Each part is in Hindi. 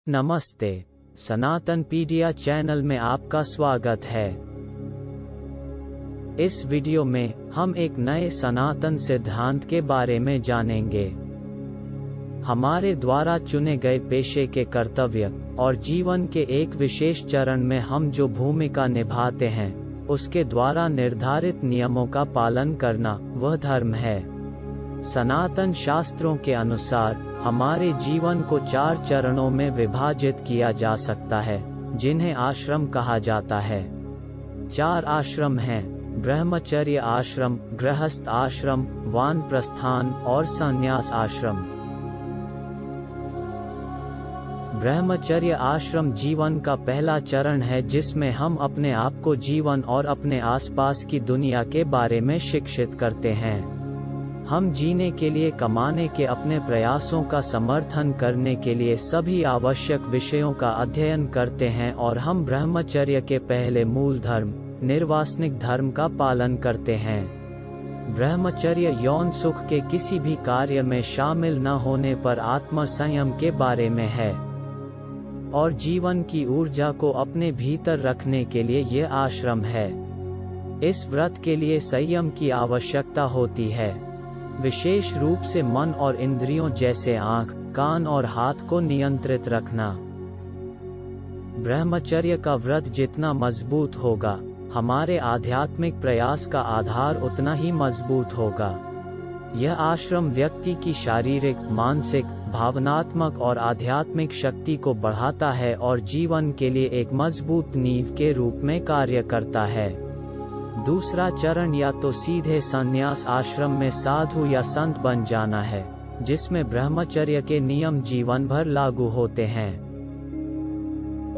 नमस्ते, सनातन पीडिया चैनल में आपका स्वागत है। इस वीडियो में हम एक नए सनातन सिद्धांत के बारे में जानेंगे। हमारे द्वारा चुने गए पेशे के कर्तव्य और जीवन के एक विशेष चरण में हम जो भूमिका निभाते हैं, उसके द्वारा निर्धारित नियमों का पालन करना वह धर्म है। सनातन शास्त्रों के अनुसार हमारे जीवन को 4 चरणों में विभाजित किया जा सकता है, जिन्हें आश्रम कहा जाता है। 4 आश्रम हैं: ब्रह्मचर्य आश्रम, गृहस्थ आश्रम, वानप्रस्थान और संन्यास आश्रम। ब्रह्मचर्य आश्रम जीवन का पहला चरण है, जिसमें हम अपने आप को जीवन और अपने आसपास की दुनिया के बारे में शिक्षित करते हैं। हम जीने के लिए, कमाने के अपने प्रयासों का समर्थन करने के लिए सभी आवश्यक विषयों का अध्ययन करते हैं और हम ब्रह्मचर्य के पहले मूल धर्म, निर्वासनिक धर्म का पालन करते हैं। ब्रह्मचर्य यौन सुख के किसी भी कार्य में शामिल न होने पर आत्म संयम के बारे में है और जीवन की ऊर्जा को अपने भीतर रखने के लिए यह आश्रम है। इस व्रत के लिए संयम की आवश्यकता होती है, विशेष रूप से मन और इंद्रियों जैसे आँख, कान और हाथ को नियंत्रित रखना। ब्रह्मचर्य का व्रत जितना मजबूत होगा, हमारे आध्यात्मिक प्रयास का आधार उतना ही मजबूत होगा। यह आश्रम व्यक्ति की शारीरिक, मानसिक, भावनात्मक और आध्यात्मिक शक्ति को बढ़ाता है और जीवन के लिए एक मजबूत नींव के रूप में कार्य करता है। दूसरा चरण या तो सीधे संन्यास आश्रम में साधु या संत बन जाना है, जिसमें ब्रह्मचर्य के नियम जीवन भर लागू होते हैं,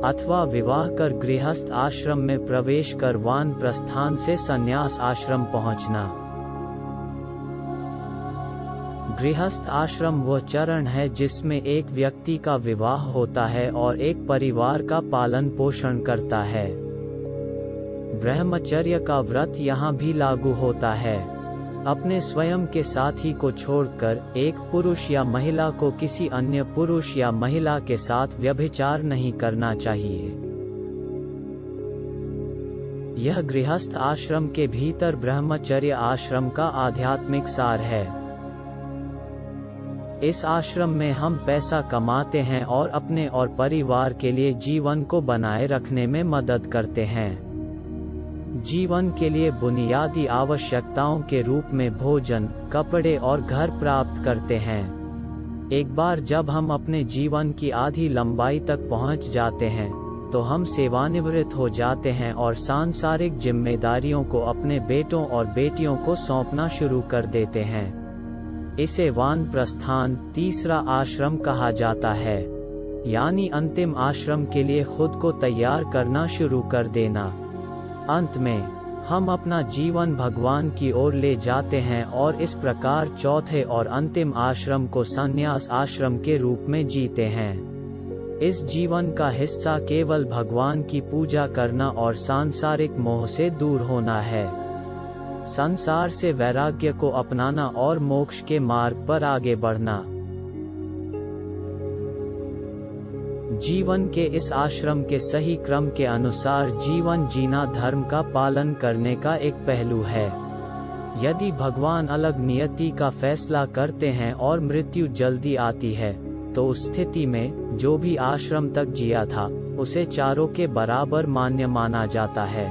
अथवा विवाह कर गृहस्थ आश्रम में प्रवेश कर वानप्रस्थान से संन्यास आश्रम पहुंचना। गृहस्थ आश्रम वह चरण है जिसमें एक व्यक्ति का विवाह होता है और एक परिवार का पालन पोषण करता है। ब्रह्मचर्य का व्रत यहाँ भी लागू होता है। अपने स्वयं के साथी को छोड़कर एक पुरुष या महिला को किसी अन्य पुरुष या महिला के साथ व्यभिचार नहीं करना चाहिए। यह गृहस्थ आश्रम के भीतर ब्रह्मचर्य आश्रम का आध्यात्मिक सार है। इस आश्रम में हम पैसा कमाते हैं और अपने और परिवार के लिए जीवन को बनाए रखने में मदद करते हैं। जीवन के लिए बुनियादी आवश्यकताओं के रूप में भोजन, कपड़े और घर प्राप्त करते हैं। एक बार जब हम अपने जीवन की आधी लंबाई तक पहुंच जाते हैं, तो हम सेवानिवृत्त हो जाते हैं और सांसारिक जिम्मेदारियों को अपने बेटों और बेटियों को सौंपना शुरू कर देते हैं। इसे वानप्रस्थान, तीसरा आश्रम कहा जाता है, यानी अंतिम आश्रम के लिए खुद को तैयार करना शुरू कर देना। अंत में हम अपना जीवन भगवान की ओर ले जाते हैं और इस प्रकार चौथे और अंतिम आश्रम को संन्यास आश्रम के रूप में जीते हैं। इस जीवन का हिस्सा केवल भगवान की पूजा करना और सांसारिक मोह से दूर होना है, संसार से वैराग्य को अपनाना और मोक्ष के मार्ग पर आगे बढ़ना। जीवन के इस आश्रम के सही क्रम के अनुसार जीवन जीना धर्म का पालन करने का एक पहलू है। यदि भगवान अलग नियति का फैसला करते हैं और मृत्यु जल्दी आती है, तो उस स्थिति में जो भी आश्रम तक जिया था, उसे चारों के बराबर मान्य माना जाता है।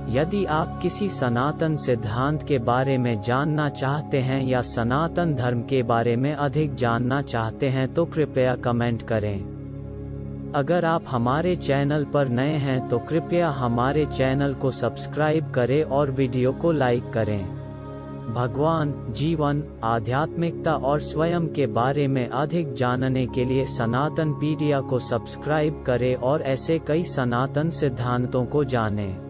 यदि आप किसी सनातन सिद्धांत के बारे में जानना चाहते हैं या सनातन धर्म के बारे में अधिक जानना चाहते हैं, तो कृपया कमेंट करें। अगर आप हमारे चैनल पर नए हैं तो कृपया हमारे चैनल को सब्सक्राइब करें और वीडियो को लाइक करें। भगवान, जीवन, आध्यात्मिकता और स्वयं के बारे में अधिक जानने के लिए सनातन पीडिया को सब्सक्राइब करें और ऐसे कई सनातन सिद्धांतों को जानें।